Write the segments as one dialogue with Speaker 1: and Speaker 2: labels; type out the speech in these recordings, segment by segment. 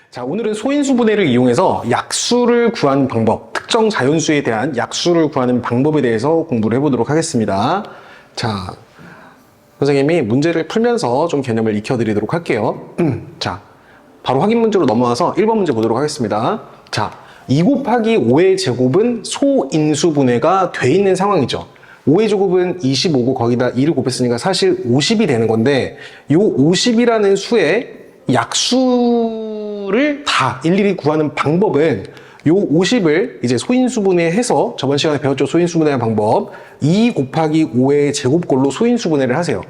Speaker 1: 자, 오늘은 소인수분해를 이용해서 약수를 구하는 방법, 특정 자연수에 대한 약수를 구하는 방법에 대해서 공부를 해보도록 하겠습니다. 자, 선생님이 문제를 풀면서 좀 개념을 익혀드리도록 할게요. 자, 바로 확인 문제로 넘어와서 1번 문제 보도록 하겠습니다. 자, 2 곱하기 5의 제곱은 소인수분해가 돼 있는 상황이죠. 5의 제곱은 25고 거기다 2를 곱했으니까 사실 50이 되는 건데, 이 50이라는 수의 약수를 다 일일이 구하는 방법은 요 50을 이제 소인수분해해서 저번 시간에 배웠죠. 소인수분해의 방법. 2 곱하기 5의 제곱꼴로 소인수분해를 하세요.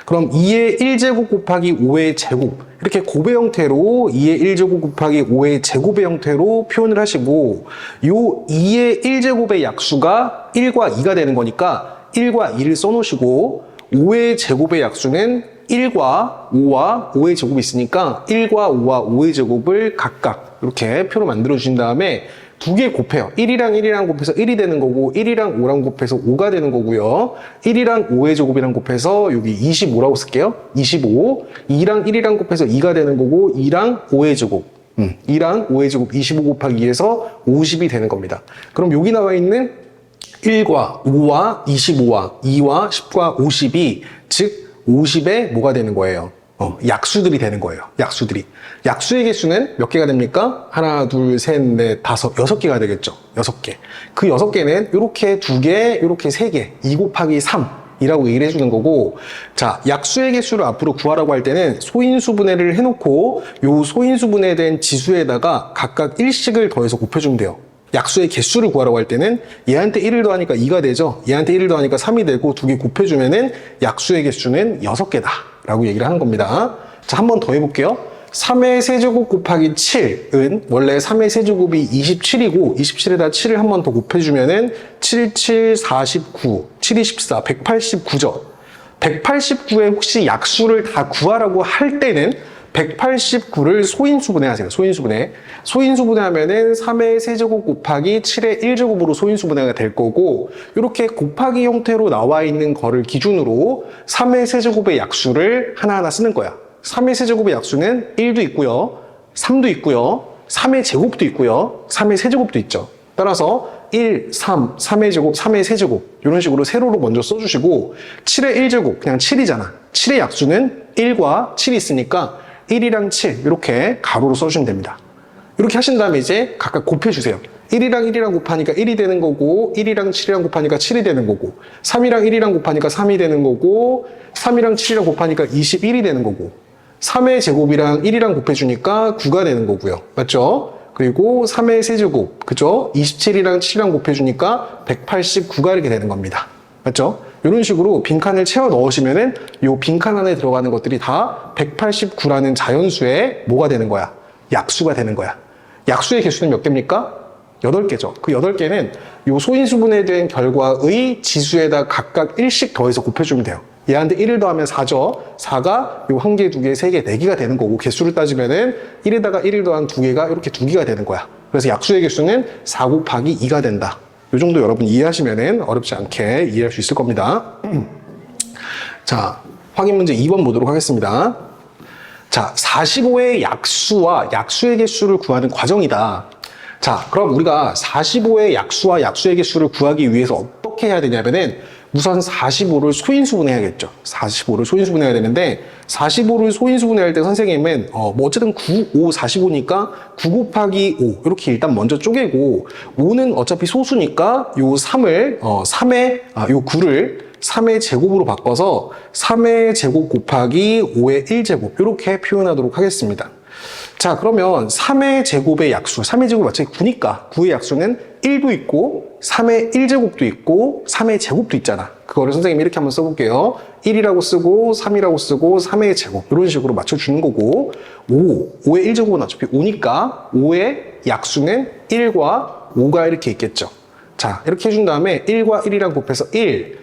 Speaker 1: 그럼 2의 1제곱 곱하기 5의 제곱, 이렇게 곱의 형태로 2의 1제곱 곱하기 5의 제곱의 형태로 표현을 하시고, 요 2의 1제곱의 약수가 1과 2가 되는 거니까 1과 2를 써놓으시고, 5의 제곱의 약수는 1과 5와 5의 제곱이 있으니까 1과 5와 5의 제곱을 각각 이렇게 표로 만들어 주신 다음에 두 개 곱해요. 1이랑 1이랑 곱해서 1이 되는 거고, 1이랑 5랑 곱해서 5가 되는 거고요. 1이랑 5의 제곱이랑 곱해서 여기 25라고 쓸게요. 25. 2랑 1이랑 곱해서 2가 되는 거고, 2랑 5의 제곱. 2랑 5의 제곱 25 곱하기 2에서 50이 되는 겁니다. 그럼 여기 나와 있는 1과 5와 25와 2와 10과 50이 즉 50에 뭐가 되는 거예요? 약수들이 되는 거예요. 약수들이. 약수의 개수는 몇 개가 됩니까? 하나, 둘, 셋, 넷, 다섯, 6개가 되겠죠. 6개. 그 6개는 이렇게 2개, 이렇게 3개. 2 곱하기 3이라고 얘기를 해주는 거고, 자, 약수의 개수를 앞으로 구하라고 할 때는 소인수분해를 해놓고 요 소인수분해된 지수에다가 각각 1씩을 더해서 곱해주면 돼요. 약수의 개수를 구하라고 할 때는 얘한테 1을 더하니까 2가 되죠. 얘한테 1을 더하니까 3이 되고, 두 개 곱해주면은 약수의 개수는 6개다 라고 얘기를 하는 겁니다. 자, 한 번 더 해볼게요. 3의 세제곱 곱하기 7은 원래 3의 세제곱이 27이고 27에다 7을 한 번 더 곱해주면은 7, 7, 49, 7, 14, 189죠. 189에 혹시 약수를 다 구하라고 할 때는 189를 소인수분해 하세요. 소인수분해. 소인수분해 하면은 3의 세제곱 곱하기 7의 1제곱으로 소인수분해가 될 거고, 이렇게 곱하기 형태로 나와 있는 거를 기준으로 3의 세제곱의 약수를 하나하나 쓰는 거야. 3의 세제곱의 약수는 1도 있고요, 3도 있고요, 3의 제곱도 있고요, 3의 세제곱도 있죠. 따라서 1, 3, 3의 제곱, 3의 세제곱 이런 식으로 세로로 먼저 써주시고, 7의 1제곱, 그냥 7이잖아. 7의 약수는 1과 7이 있으니까 1이랑 7 이렇게 가로로 써주시면 됩니다. 이렇게 하신 다음에 이제 각각 곱해주세요. 1이랑 1이랑 곱하니까 1이 되는 거고, 1이랑 7이랑 곱하니까 7이 되는 거고, 3이랑 1이랑 곱하니까 3이 되는 거고, 3이랑 7이랑 곱하니까 21이 되는 거고, 3의 제곱이랑 1이랑 곱해주니까 9가 되는 거고요. 맞죠? 그리고 3의 세제곱, 그죠? 27이랑 7이랑 곱해주니까 189가 이렇게 되는 겁니다. 맞죠? 이런 식으로 빈칸을 채워 넣으시면은 이 빈칸 안에 들어가는 것들이 다 189라는 자연수의 뭐가 되는 거야? 약수가 되는 거야. 약수의 개수는 몇 개입니까? 8개죠. 그 8개는 이 소인수분해된 결과의 지수에다 각각 1씩 더해서 곱해주면 돼요. 얘한테 1을 더하면 4죠. 4가 요 1개, 2개, 3개, 4개가 되는 거고, 개수를 따지면은 1에다가 1을 더한 2개가 이렇게 2개가 되는 거야. 그래서 약수의 개수는 4 곱하기 2가 된다. 이 정도 여러분 이해하시면은 어렵지 않게 이해할 수 있을 겁니다. 자, 확인 문제 2번 보도록 하겠습니다. 자, 45의 약수와 약수의 개수를 구하는 과정이다. 자, 그럼 우리가 45의 약수와 약수의 개수를 구하기 위해서 어떻게 해야 되냐면은 우선 45를 소인수분해야겠죠. 45를 소인수분해야 되는데, 45를 소인수분해할 때 선생님은 뭐 어쨌든 9, 5, 45니까 9 곱하기 5 이렇게 일단 먼저 쪼개고, 5는 어차피 소수니까 요 3을 요 9를 3의 제곱으로 바꿔서 3의 제곱 곱하기 5의 1제곱 이렇게 표현하도록 하겠습니다. 자, 그러면 3의 제곱의 약수, 3의 제곱이 어차피 9니까 9의 약수는 1도 있고 3의 1제곱도 있고 3의 제곱도 있잖아. 그거를 선생님이 이렇게 한번 써볼게요. 1이라고 쓰고 3이라고 쓰고 3의 제곱 이런 식으로 맞춰주는 거고, 5의 1제곱은 어차피 5니까 5의 약수는 1과 5가 이렇게 있겠죠. 자, 이렇게 해준 다음에 1과 1이랑 곱해서 1,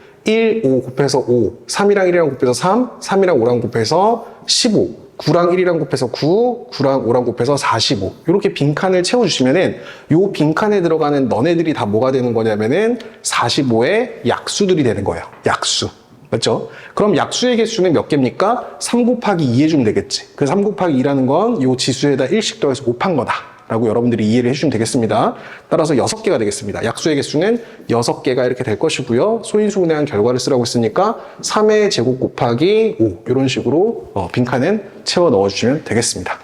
Speaker 1: 5 곱해서 5, 3이랑 1이랑 곱해서 3, 3이랑 5랑 곱해서 15, 9랑 1이랑 곱해서 9, 9랑 5랑 곱해서 45 이렇게 빈칸을 채워주시면은 요 빈칸에 들어가는 너네들이 다 뭐가 되는 거냐면은 45의 약수들이 되는 거예요. 약수. 맞죠? 그럼 약수의 개수는 몇 개입니까? 3 곱하기 2 해주면 되겠지. 그 3 곱하기 2라는 건 이 지수에다 1씩 더해서 곱한 거다 라고 여러분들이 이해를 해주시면 되겠습니다. 따라서 6개가 되겠습니다. 약수의 개수는 6개가 이렇게 될 것이고요. 소인수분해한 결과를 쓰라고 했으니까 3의 제곱 곱하기 5 이런 식으로 빈칸은 채워 넣어주시면 되겠습니다.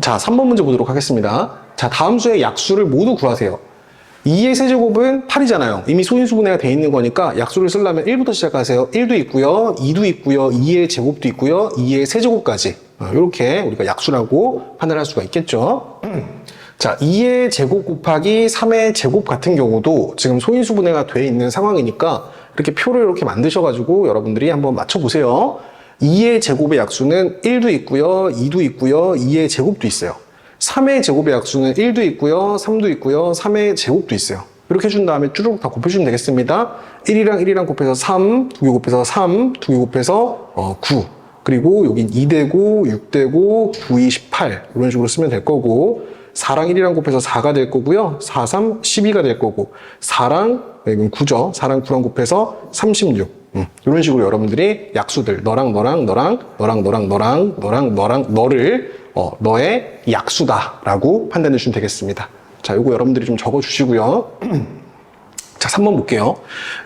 Speaker 1: 자, 3번 문제 보도록 하겠습니다. 자, 다음 수의 약수를 모두 구하세요. 2의 세제곱은 8이잖아요. 이미 소인수분해가 돼 있는 거니까 약수를 쓰려면 1부터 시작하세요. 1도 있고요, 2도 있고요, 2의 제곱도 있고요, 2의 세제곱까지 이렇게 우리가 약수라고 판단할 수가 있겠죠. 자, 2의 제곱 곱하기 3의 제곱 같은 경우도 지금 소인수분해가 돼 있는 상황이니까 이렇게 표를 이렇게 만드셔가지고 여러분들이 한번 맞춰보세요. 2의 제곱의 약수는 1도 있고요, 2도 있고요, 2의 제곱도 있어요. 3의 제곱의 약수는 1도 있고요, 3도 있고요, 3의 제곱도 있어요. 이렇게 해준 다음에 쭈르륵 다 곱해주면 되겠습니다. 1이랑 1이랑 곱해서 3, 2개 곱해서 3, 2개 곱해서 9. 그리고 여긴 2되고, 6되고, 9, 2, 18. 이런 식으로 쓰면 될 거고, 4랑 1이랑 곱해서 4가 될 거고요. 4, 3, 12가 될 거고, 4랑, 이건 9죠. 4랑 9랑 곱해서 36. 이런 식으로 여러분들이 약수들, 너랑 너랑 너랑, 너랑 너랑 너랑, 너랑 너랑 너를 너의 약수다라고 판단해 주시면 되겠습니다. 자, 요거 여러분들이 좀 적어 주시고요. 자, 3번 볼게요.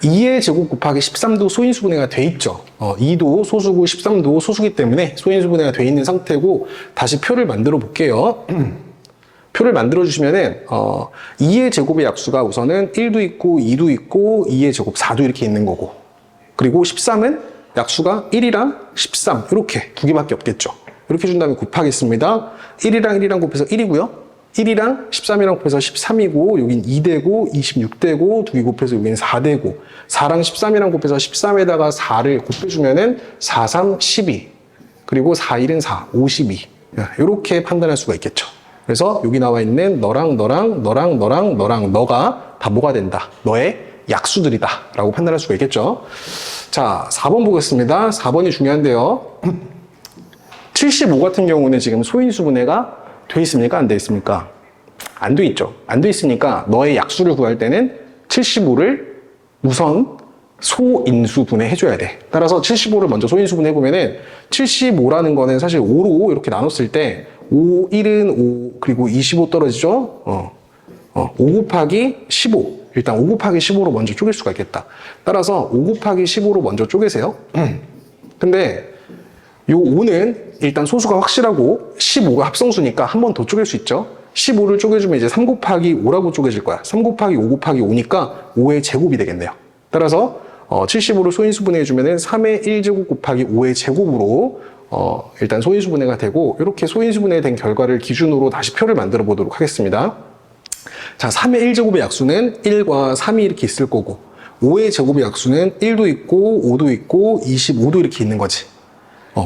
Speaker 1: 2의 제곱 곱하기 13도 소인수분해가 돼 있죠. 2도 소수고 13도 소수기 때문에 소인수분해가 돼 있는 상태고, 다시 표를 만들어 볼게요. 표를 만들어 주시면은 2의 제곱의 약수가 우선은 1도 있고 2도 있고 2의 제곱 4도 이렇게 있는 거고, 그리고 13은 약수가 1이랑 13 이렇게 두 개밖에 없겠죠. 이렇게 준 다음에 곱하겠습니다. 1이랑 1이랑 곱해서 1이고요. 1이랑 13이랑 곱해서 13이고, 여긴 2되고 26되고, 두 개 곱해서 여긴 4되고, 4랑 13이랑 곱해서 13에다가 4를 곱해주면은 4, 3, 12. 그리고 4, 1은 4, 52. 이렇게 판단할 수가 있겠죠. 그래서 여기 나와 있는 너랑 너랑 너랑 너랑 너랑 너가 다 뭐가 된다? 너의 약수들이다 라고 판단할 수가 있겠죠. 자, 4번 보겠습니다. 4번이 중요한데요. 75 같은 경우는 지금 소인수분해가 돼 있습니까? 안 돼 있습니까? 안 돼 있죠. 안 돼 있으니까 너의 약수를 구할 때는 75를 우선 소인수분해 해줘야 돼. 따라서 75를 먼저 소인수분해 해보면은 75라는 거는 사실 5로 이렇게 나눴을 때 5, 1은 5, 그리고 25 떨어지죠? 5 곱하기 15. 일단 5 곱하기 15로 먼저 쪼갤 수가 있겠다. 따라서 5 곱하기 15로 먼저 쪼개세요. 근데 요 5는 일단 소수가 확실하고 15가 합성수니까 한 번 더 쪼갤 수 있죠. 15를 쪼개주면 이제 3 곱하기 5라고 쪼개질 거야. 3 곱하기 5 곱하기 5니까 5의 제곱이 되겠네요. 따라서 75를 소인수분해 해주면은 3의 1제곱 곱하기 5의 제곱으로 일단 소인수분해가 되고, 이렇게 소인수분해 된 결과를 기준으로 다시 표를 만들어 보도록 하겠습니다. 자, 3의 1제곱의 약수는 1과 3이 이렇게 있을 거고, 5의 제곱의 약수는 1도 있고 5도 있고 25도 이렇게 있는 거지.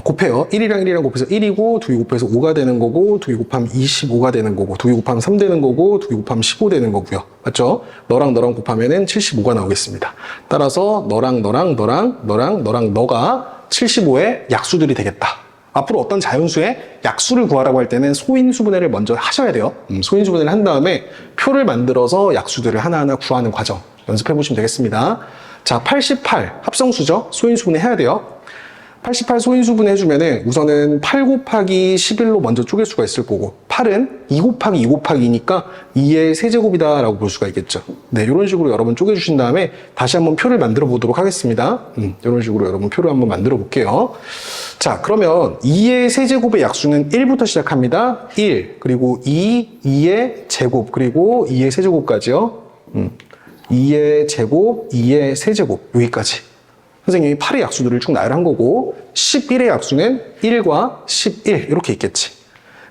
Speaker 1: 곱해요. 1이랑 1이랑 곱해서 1이고, 2개 곱해서 5가 되는 거고, 2개 곱하면 25가 되는 거고, 2개 곱하면 3 되는 거고, 2개 곱하면 15 되는 거고요. 맞죠? 너랑 너랑 곱하면은 75가 나오겠습니다. 따라서 너랑 너랑 너랑 너랑 너랑 너가 75의 약수들이 되겠다. 앞으로 어떤 자연수의 약수를 구하라고 할 때는 소인수분해를 먼저 하셔야 돼요. 소인수분해를 한 다음에 표를 만들어서 약수들을 하나하나 구하는 과정 연습해 보시면 되겠습니다. 자, 88 합성수죠. 소인수분해 해야 돼요. 88 소인수분해 해주면은 우선은 8 곱하기 11로 먼저 쪼갤 수가 있을 거고, 8은 2 곱하기 2 곱하기 2니까 2의 세제곱이다 라고 볼 수가 있겠죠. 네, 이런 식으로 여러분 쪼개주신 다음에 다시 한번 표를 만들어 보도록 하겠습니다. 이런 식으로 여러분 표를 한번 만들어 볼게요. 자, 그러면 2의 세제곱의 약수는 1부터 시작합니다. 1, 그리고 2, 2의 제곱, 그리고 2의 세제곱까지요. 2의 제곱, 2의 세제곱, 여기까지. 선생님이 8의 약수들을 쭉 나열한 거고, 11의 약수는 1과 11 이렇게 있겠지.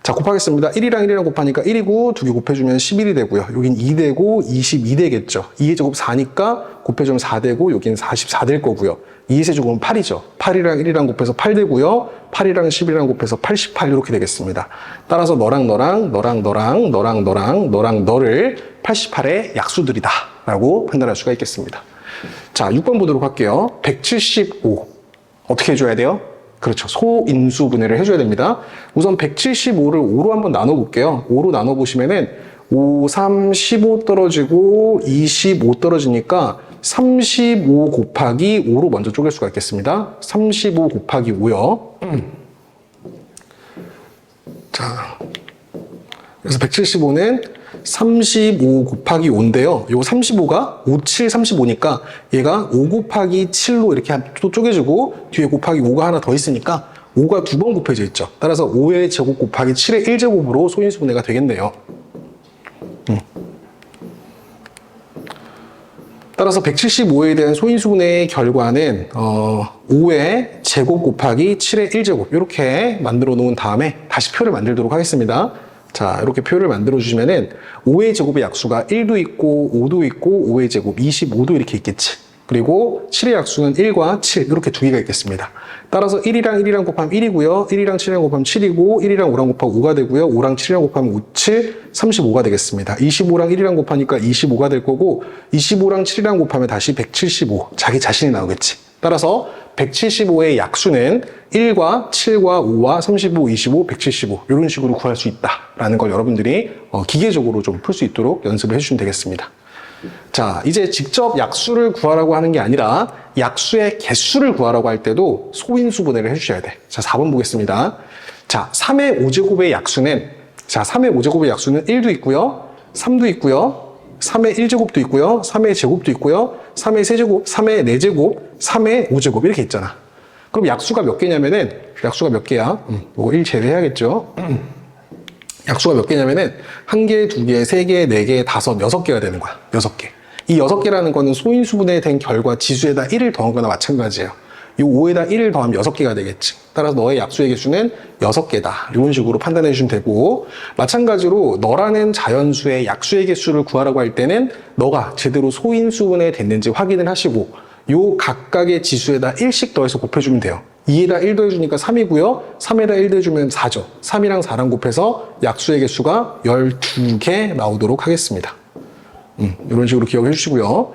Speaker 1: 자, 곱하겠습니다. 1이랑 1이랑 곱하니까 1이고, 2개 곱해주면 11이 되고요. 여긴 2 되고 22 되겠죠. 2의 제곱 4니까 곱해주면 4 되고, 여긴 44 될 거고요. 2의 세제곱은 8이죠. 8이랑 1이랑 곱해서 8 되고요. 8이랑 11이랑 곱해서 88 이렇게 되겠습니다. 따라서 너랑 너랑 너랑 너랑 너랑 너랑 너랑 너를 88의 약수들이다 라고 판단할 수가 있겠습니다. 자, 6번 보도록 할게요. 175 어떻게 해줘야 돼요? 그렇죠. 소인수분해를 해줘야 됩니다. 우선 175를 5로 한번 나눠볼게요. 5로 나눠보시면은 5, 3, 15 떨어지고 25 떨어지니까 35 곱하기 5로 먼저 쪼갤 수가 있겠습니다. 35 곱하기 5요. 자, 그래서 175는 35 곱하기 5인데요. 요 35가 5, 7, 35니까 얘가 5 곱하기 7로 이렇게 또 쪼개지고 뒤에 곱하기 5가 하나 더 있으니까 5가 두 번 곱해져 있죠. 따라서 5의 제곱 곱하기 7의 1제곱으로 소인수분해가 되겠네요. 따라서 175에 대한 소인수분해의 결과는 5의 제곱 곱하기 7의 1제곱 이렇게 만들어 놓은 다음에 다시 표를 만들도록 하겠습니다. 자, 이렇게 표를 만들어 주시면은 5의 제곱의 약수가 1도 있고 5도 있고 5의 제곱 25도 이렇게 있겠지. 그리고 7의 약수는 1과 7 이렇게 두 개가 있겠습니다. 따라서 1이랑 1이랑 곱하면 1이고요. 1이랑 7이랑 곱하면 7이고 1이랑 5랑 곱하면 5가 되고요. 5랑 7이랑 곱하면 5, 7, 35가 되겠습니다. 25랑 1이랑 곱하니까 25가 될 거고 25랑 7이랑 곱하면 다시 175 자기 자신이 나오겠지. 따라서 175의 약수는 1과 7과 5와 35, 25, 175 이런 식으로 구할 수 있다라는 걸 여러분들이 기계적으로 좀 풀 수 있도록 연습을 해주시면 되겠습니다. 자, 이제 직접 약수를 구하라고 하는 게 아니라 약수의 개수를 구하라고 할 때도 소인수분해를 해주셔야 돼. 자, 4번 보겠습니다. 자, 3의 5제곱의 약수는 1도 있고요. 3도 있고요. 3의 1제곱도 있고요. 3의 제곱도 있고요. 3의 세제곱, 3의 4제곱, 3의 5제곱 이렇게 있잖아. 그럼 약수가 몇 개냐면은 약수가 몇 개야? 이거 1 제외해야겠죠. 약수가 몇 개냐면은 1개, 2개, 3개, 4개, 5, 6개가 되는 거야. 6개. 이 6개라는 거는 소인수분해 된 결과 지수에다 1을 더한 거나 마찬가지예요. 이 5에다 1을 더하면 6개가 되겠지. 따라서 너의 약수의 개수는 6개다. 이런 식으로 판단해 주시면 되고, 마찬가지로 너라는 자연수의 약수의 개수를 구하라고 할 때는 너가 제대로 소인수분해 됐는지 확인을 하시고 요 각각의 지수에다 1씩 더해서 곱해주면 돼요. 2에다 1 더해주니까 3이고요. 3에다 1 더해주면 4죠. 3이랑 4랑 곱해서 약수의 개수가 12개 나오도록 하겠습니다. 이런 식으로 기억해 주시고요.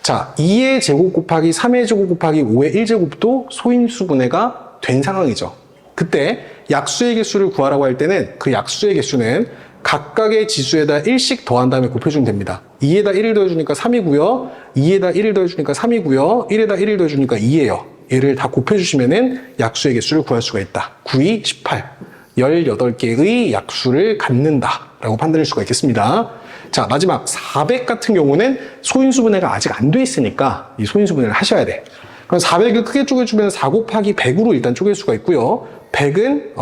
Speaker 1: 자, 2의 제곱 곱하기 3의 제곱 곱하기 5의 1제곱도 소인수분해가 된 상황이죠. 그때 약수의 개수를 구하라고 할 때는 그 약수의 개수는 각각의 지수에다 1씩 더한 다음에 곱해주면 됩니다. 2에다 1을 더해주니까 3이고요. 2에다 1을 더해주니까 3이고요. 1에다 1을 더해주니까 2예요. 얘를 다 곱해주시면은 약수의 개수를 구할 수가 있다. 9, 2, 18. 18개의 약수를 갖는다. 라고 판단할 수가 있겠습니다. 자, 마지막 400 같은 경우는 소인수분해가 아직 안 돼 있으니까 이 소인수분해를 하셔야 돼. 그럼 400을 크게 쪼개주면 4 곱하기 100으로 일단 쪼갤 수가 있고요. 100은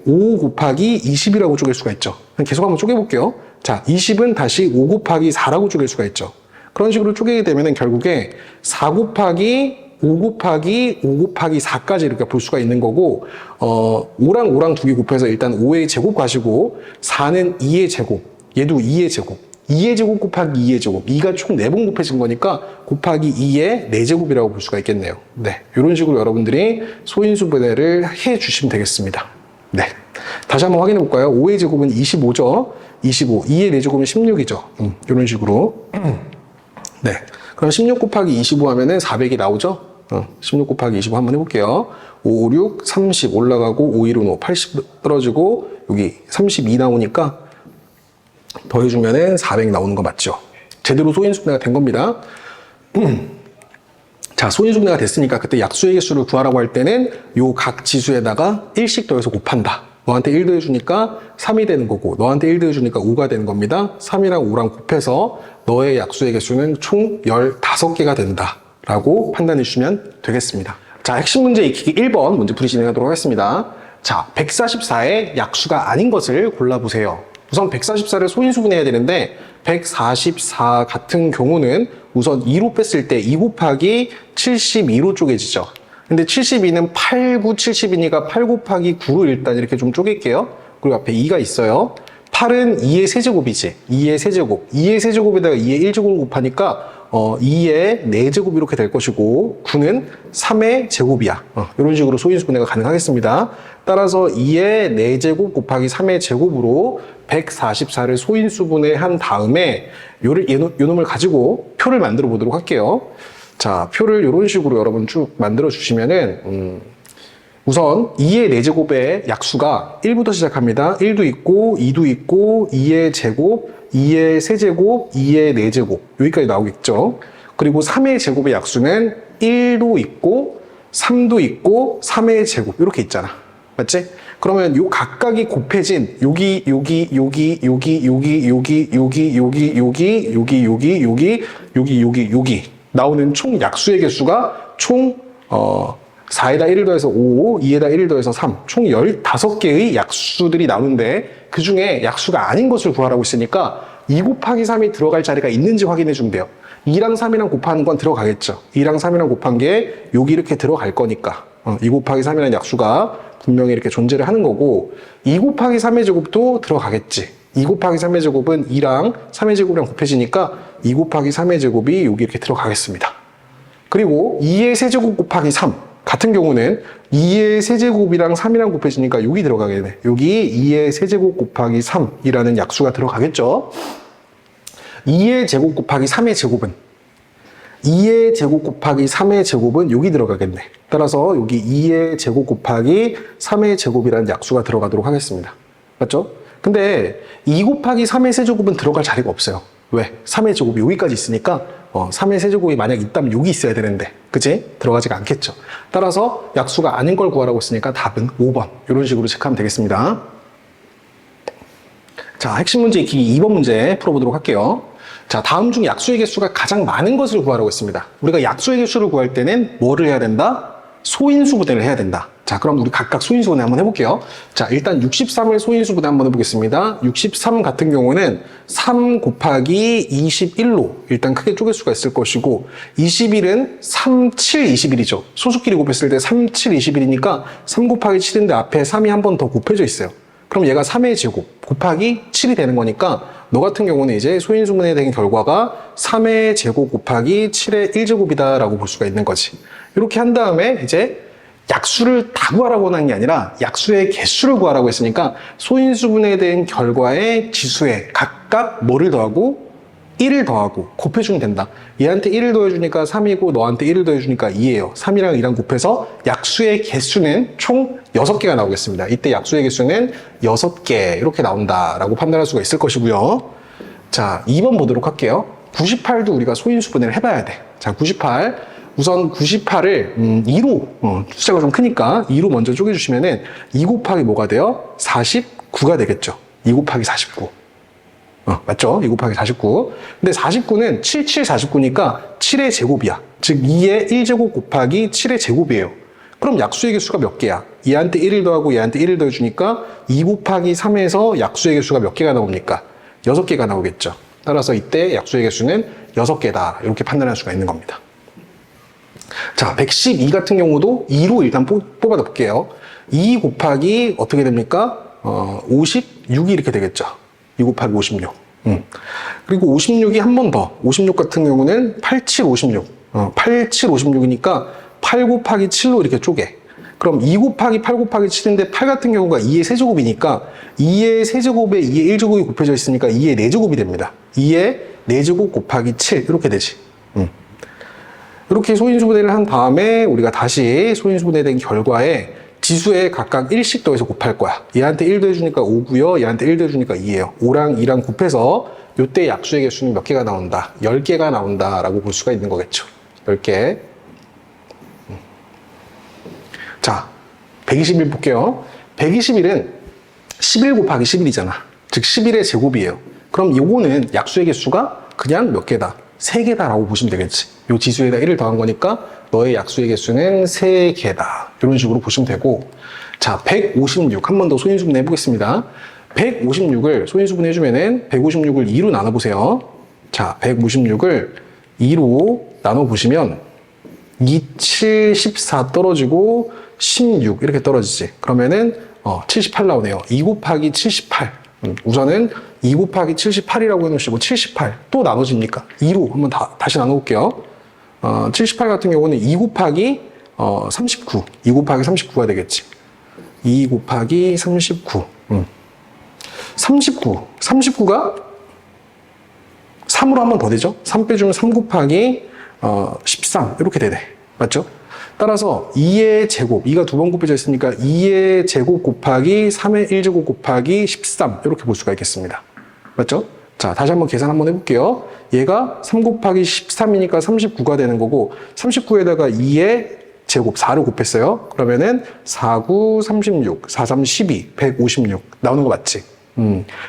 Speaker 1: 5 곱하기 20이라고 쪼갤 수가 있죠. 계속 한번 쪼개볼게요. 자, 20은 다시 5 곱하기 4라고 쪼갤 수가 있죠. 그런 식으로 쪼개게 되면 결국에 4 곱하기 5 곱하기 5 곱하기 4까지 이렇게 볼 수가 있는 거고 5랑 5랑 두 개 곱해서 일단 5의 제곱 가시고 4는 2의 제곱, 얘도 2의 제곱 2의 제곱 곱하기 2의 제곱 2가 총 4번 곱해진 거니까 곱하기 2의 4제곱이라고 볼 수가 있겠네요. 네, 이런 식으로 여러분들이 소인수분해를 해주시면 되겠습니다. 네, 다시 한번 확인해 볼까요? 5의 제곱은 25죠. 25, 2의 4제곱은 16이죠. 이런 식으로 네, 그럼 16 곱하기 25 하면은 400이 나오죠? 16 곱하기 25 한번 해볼게요. 5, 6, 30 올라가고 5, 1은 5, 80 떨어지고 여기 32 나오니까 더해주면은 400 나오는 거 맞죠? 제대로 소인수분해가 된 겁니다. 자, 소인수분해가 됐으니까 그때 약수의 개수를 구하라고 할 때는 요 각 지수에다가 1씩 더해서 곱한다. 너한테 1 더해주니까 3이 되는 거고 너한테 1 더해주니까 5가 되는 겁니다. 3이랑 5랑 곱해서 너의 약수의 개수는 총 15개가 된다 라고 판단해 주시면 되겠습니다. 자, 핵심 문제 익히기 1번 문제 풀이 진행하도록 하겠습니다. 자, 144의 약수가 아닌 것을 골라보세요. 우선 144를 소인수분해야 되는데 144 같은 경우는 우선 2로 뺐을 때 2 곱하기 72로 쪼개지죠. 근데 72는 8, 9, 72니까 8 곱하기 9로 일단 이렇게 좀 쪼갤게요. 그리고 앞에 2가 있어요. 8은 2의 세제곱이지. 2의 세제곱. 2의 세제곱에다가 2의 1제곱을 곱하니까 2의 4제곱 이렇게 될 것이고 9는 3의 제곱이야. 이런 식으로 소인수분해가 가능하겠습니다. 따라서 2의 4제곱 곱하기 3의 제곱으로 144를 소인수분해한 다음에 요놈을 가지고 표를 만들어 보도록 할게요. 자, 표를 이런 식으로 여러분 쭉 만들어 주시면은 우선 2의 4제곱의 약수가 1부터 시작합니다. 1도 있고 2도 있고 2의 제곱, 2의 세제곱, 2의 4제곱 여기까지 나오겠죠. 그리고 3의 제곱의 약수는 1도 있고 3도 있고 3의 제곱 이렇게 있잖아. 맞지? 그러면 요 각각이 곱해진 여기 나오는 총 약수의 개수가 총 4에다 1을 더해서 5, 2에다 1을 더해서 3, 총 15개의 약수들이 나오는데 그 중에 약수가 아닌 것을 구하라고 했으니까 2 곱하기 3이 들어갈 자리가 있는지 확인해 주면 돼요. 2랑 3이랑 곱하는 건 들어가겠죠. 2랑 3이랑 곱한 게 여기 이렇게 들어갈 거니까 2 곱하기 3이라는 약수가 분명히 이렇게 존재를 하는 거고 2 곱하기 3의 제곱도 들어가겠지. 2 곱하기 3의 제곱은 2랑 3의 제곱이랑 곱해지니까 2 곱하기 3의 제곱이 여기 이렇게 들어가겠습니다. 그리고 2의 세제곱 곱하기 3 같은 경우는 2의 세제곱이랑 3이랑 곱해지니까 여기 들어가겠네. 여기 2의 세제곱 곱하기 3이라는 약수가 들어가겠죠. 2의 제곱 곱하기 3의 제곱은 2의 제곱 곱하기 3의 제곱은 여기 들어가겠네. 따라서 여기 2의 제곱 곱하기 3의 제곱이라는 약수가 들어가도록 하겠습니다. 맞죠? 근데 2 곱하기 3의 세제곱은 들어갈 자리가 없어요. 왜? 3의 제곱이 여기까지 있으니까 3의 세제곱이 만약 있다면 여기 있어야 되는데 그치? 들어가지가 않겠죠. 따라서 약수가 아닌 걸 구하라고 했으니까 답은 5번 이런 식으로 체크하면 되겠습니다. 자, 핵심 문제 익히기 2번 문제 풀어보도록 할게요. 자, 다음 중 약수의 개수가 가장 많은 것을 구하라고 했습니다. 우리가 약수의 개수를 구할 때는 뭐를 해야 된다? 소인수분해를 해야 된다. 자, 그럼 우리 각각 소인수분해 한번 해볼게요. 자, 일단 63을 소인수분해 한번 해보겠습니다. 63 같은 경우는 3 곱하기 21로 일단 크게 쪼갤 수가 있을 것이고 21은 3, 7, 21이죠. 소수끼리 곱했을 때 3, 7, 21이니까 3 곱하기 7인데 앞에 3이 한 번 더 곱해져 있어요. 그럼 얘가 3의 제곱 곱하기 7이 되는 거니까 너 같은 경우는 이제 소인수분해에 된 결과가 3의 제곱 곱하기 7의 1제곱이다 라고 볼 수가 있는 거지. 이렇게 한 다음에 이제 약수를 다 구하라고 하는 게 아니라 약수의 개수를 구하라고 했으니까 소인수분해에 된 결과의 지수에 각각 뭐를 더하고 1을 더하고 곱해주면 된다. 얘한테 1을 더해주니까 3이고 너한테 1을 더해주니까 2예요. 3이랑 2랑 곱해서 약수의 개수는 총 6개가 나오겠습니다. 이때 약수의 개수는 6개 이렇게 나온다라고 판단할 수가 있을 것이고요. 자, 2번 보도록 할게요. 98도 우리가 소인수분해를 해봐야 돼. 자, 98 우선 98을 2로 숫자가 좀 크니까 2로 먼저 쪼개주시면은 2 곱하기 뭐가 돼요? 49가 되겠죠. 2 곱하기 49 맞죠? 2 곱하기 49. 근데 49는 7, 7, 49니까 7의 제곱이야. 즉 2의 1제곱 곱하기 7의 제곱이에요. 그럼 약수의 개수가 몇 개야? 얘한테 1을 더하고 얘한테 1을 더해주니까 2 곱하기 3에서 약수의 개수가 몇 개가 나옵니까? 6개가 나오겠죠. 따라서 이때 약수의 개수는 6개다. 이렇게 판단할 수가 있는 겁니다. 자, 112 같은 경우도 2로 일단 뽑아 볼게요. 2 곱하기 어떻게 됩니까? 56이 이렇게 되겠죠. 2 곱하기 56. 그리고 56이 한 번 더. 56 같은 경우는 87, 56. 87, 56이니까 8 곱하기 7로 이렇게 쪼개. 그럼 2 곱하기 8 곱하기 7인데 8 같은 경우가 2의 세제곱이니까 2의 세제곱에 2의 1제곱이 곱해져 있으니까 2의 4제곱이 됩니다. 2의 4제곱 곱하기 7 이렇게 되지. 이렇게 소인수분해를 한 다음에 우리가 다시 소인수분해 된 결과에 지수에 각각 1씩 더해서 곱할 거야. 얘한테 1 더해주니까 5고요. 얘한테 1 더해주니까 2예요. 5랑 2랑 곱해서 이때 약수의 개수는 몇 개가 나온다? 10개가 나온다라고 볼 수가 있는 거겠죠. 10개. 자, 121 볼게요. 121은 11 곱하기 11이잖아. 즉 11의 제곱이에요. 그럼 요거는 약수의 개수가 그냥 몇 개다? 3개다라고 보시면 되겠지. 요 지수에다 1을 더한 거니까 너의 약수의 개수는 3개다. 이런 식으로 보시면 되고, 자, 156 한 번 더 소인수분해 해보겠습니다. 156을 소인수분해 해주면은 156을 2로 나눠보세요. 자, 156을 2로 나눠보시면 2, 7, 14 떨어지고 16 이렇게 떨어지지. 그러면은 78 나오네요. 2 곱하기 78. 우선은 2 곱하기 78이라고 해놓으시고 78 또 나눠집니까? 2로 한번 다시 나눠볼게요. 78 같은 경우는 2 곱하기 39. 2 곱하기 39가 되겠지. 2 곱하기 39. 39가 3으로 한 번 더 되죠? 3 빼주면 3 곱하기 13 이렇게 되네. 맞죠? 따라서 2의 제곱, 2가 두 번 곱해져 있으니까 2의 제곱 곱하기 3의 1제곱 곱하기 13 이렇게 볼 수가 있겠습니다. 맞죠? 자, 다시 한번 계산 한번 해볼게요. 얘가 3 곱하기 13이니까 39가 되는 거고 39에다가 2의 제곱 4를 곱했어요. 그러면은 4, 9, 36, 4, 3, 12, 156 나오는 거 맞지?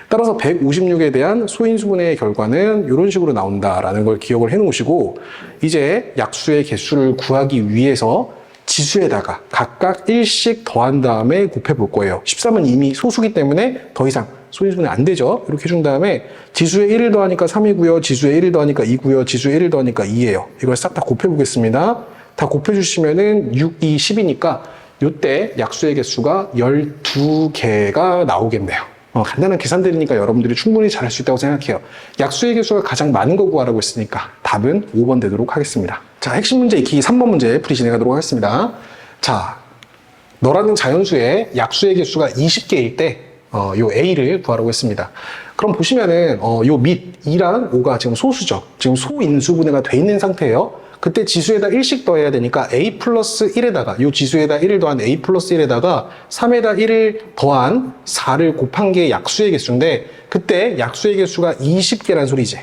Speaker 1: 따라서 156에 대한 소인수분해의 결과는 이런 식으로 나온다라는 걸 기억을 해 놓으시고 이제 약수의 개수를 구하기 위해서 지수에다가 각각 1씩 더한 다음에 곱해 볼 거예요. 13은 이미 소수기 때문에 더 이상 소인수분해 안 되죠. 이렇게 해준 다음에 지수에 1을 더하니까 3이고요. 지수에 1을 더하니까 2고요. 지수에 1을 더하니까 2예요. 이걸 싹 다 곱해 보겠습니다. 다 곱해 주시면은 6, 2, 10이니까 이때 약수의 개수가 12개가 나오겠네요. 간단한 계산들이니까 여러분들이 충분히 잘할 수 있다고 생각해요. 약수의 개수가 가장 많은 거 구하라고 했으니까 답은 5번 되도록 하겠습니다. 자, 핵심 문제 익히기 3번 문제 풀이 진행하도록 하겠습니다. 자, 너라는 자연수의 약수의 개수가 20개일 때 요 A를 구하라고 했습니다. 그럼 보시면은 요 밑 2랑 5가 지금 소수죠. 지금 소인수분해가 돼 있는 상태예요. 그때 지수에다 1씩 더해야 되니까 A 플러스 1에다가 이 지수에다 1을 더한 A 플러스 1에다가 3에다 1을 더한 4를 곱한 게 약수의 개수인데 그때 약수의 개수가 20개란 소리지.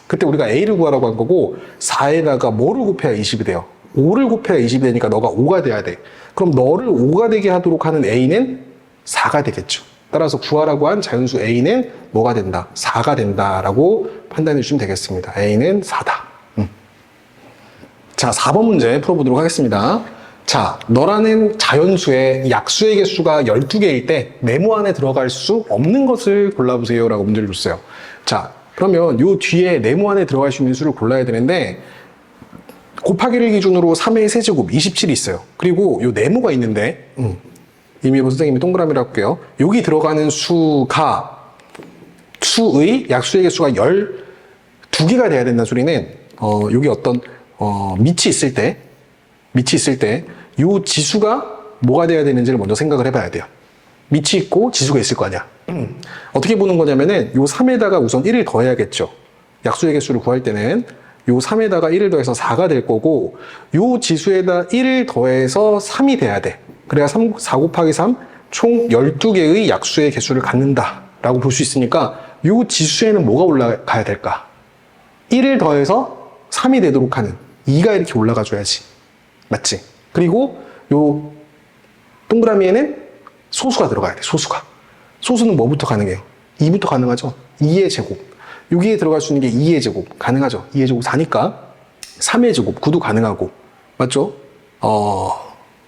Speaker 1: 그때 우리가 A를 구하라고 한 거고 4에다가 뭐를 곱해야 20이 돼요? 5를 곱해야 20이 되니까 너가 5가 돼야 돼. 그럼 너를 5가 되게 하도록 하는 A는 4가 되겠죠. 따라서 구하라고 한 자연수 A는 뭐가 된다? 4가 된다라고 판단해 주시면 되겠습니다. A는 4다. 자, 4번 문제 풀어보도록 하겠습니다. 자, 너라는 자연수의 약수의 개수가 12개일 때 네모 안에 들어갈 수 없는 것을 골라보세요 라고 문제를 줬어요. 자, 그러면 요 뒤에 네모 안에 들어갈 수 있는 수를 골라야 되는데 곱하기를 기준으로 3의 세제곱 27이 있어요. 그리고 요 네모가 있는데 이미로 선생님이 동그라미라고 할게요. 여기 들어가는 수가 수의 약수의 개수가 12개가 돼야 된다는 소리는 여기 어떤 밑이 있을 때 이 지수가 뭐가 돼야 되는지를 먼저 생각을 해봐야 돼요. 밑이 있고 지수가 있을 거 아니야. 어떻게 보는 거냐면은 요 3에다가 우선 1을 더해야겠죠. 약수의 개수를 구할 때는 요 3에다가 1을 더해서 4가 될 거고 요 지수에다 1을 더해서 3이 돼야 돼. 그래야 4 곱하기 3 총 12개의 약수의 개수를 갖는다 라고 볼 수 있으니까 요 지수에는 뭐가 올라가야 될까? 1을 더해서 3이 되도록 하는 2가 이렇게 올라가 줘야지. 맞지? 그리고 요 동그라미에는 소수가 들어가야 돼. 소수는 뭐부터 가능해요? 2부터 가능하죠. 2의 제곱. 여기에 들어갈 수 있는 게 2의 제곱. 가능하죠. 2의 제곱 4니까 3의 제곱 9도 가능하고. 맞죠?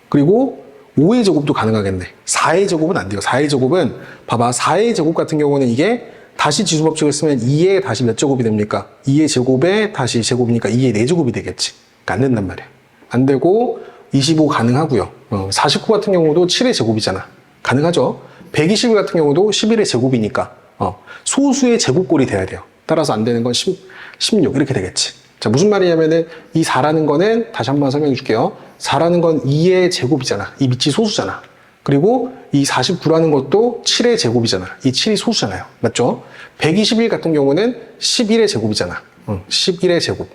Speaker 1: 그리고 5의 제곱도 가능하겠네. 4의 제곱은 안 돼요. 4의 제곱은 봐봐. 4의 제곱 같은 경우는 이게 다시 지수법칙을 쓰면 2의 다시 몇 제곱이 됩니까? 2의 제곱에 다시 제곱이니까 2의 4제곱이 되겠지. 그러니까 안 된단 말이에요. 안 되고 25 가능하고요. 49 같은 경우도 7의 제곱이잖아. 가능하죠. 121 같은 경우도 11의 제곱이니까 소수의 제곱꼴이 돼야 돼요. 따라서 안 되는 건 16 이렇게 되겠지. 자, 무슨 말이냐면은 이 4라는 거는 다시 한번 설명해 줄게요. 4라는 건 2의 제곱이잖아. 이 밑이 소수잖아. 그리고 이 49라는 것도 7의 제곱이잖아. 이 7이 소수잖아요. 맞죠? 121 같은 경우는 11의 제곱이잖아. 11의 제곱.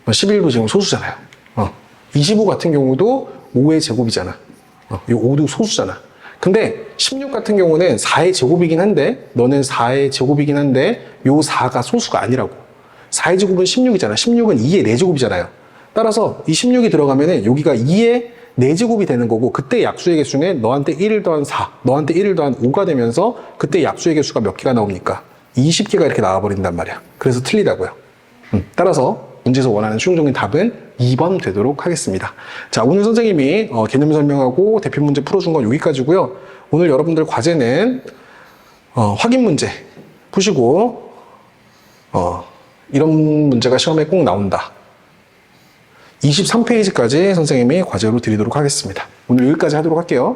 Speaker 1: 11도 지금 소수잖아요. 25 같은 경우도 5의 제곱이잖아. 이 5도 소수잖아. 근데 16 같은 경우는 4의 제곱이긴 한데 너는 4의 제곱이긴 한데 요 4가 소수가 아니라고. 4의 제곱은 16이잖아. 16은 2의 4제곱이잖아요. 따라서 이 16이 들어가면은 여기가 2의 4제곱이 되는 거고 그때 약수의 개수는 너한테 1을 더한 4, 너한테 1을 더한 5가 되면서 그때 약수의 개수가 몇 개가 나옵니까? 20개가 이렇게 나와버린단 말이야. 그래서 틀리다고요. 따라서 문제에서 원하는 최종적인 답은 2번 되도록 하겠습니다. 자, 오늘 선생님이 개념 설명하고 대표 문제 풀어준 건 여기까지고요. 오늘 여러분들 과제는 확인 문제 푸시고 이런 문제가 시험에 꼭 나온다. 23페이지까지 선생님이 과제로 드리도록 하겠습니다. 오늘 여기까지 하도록 할게요.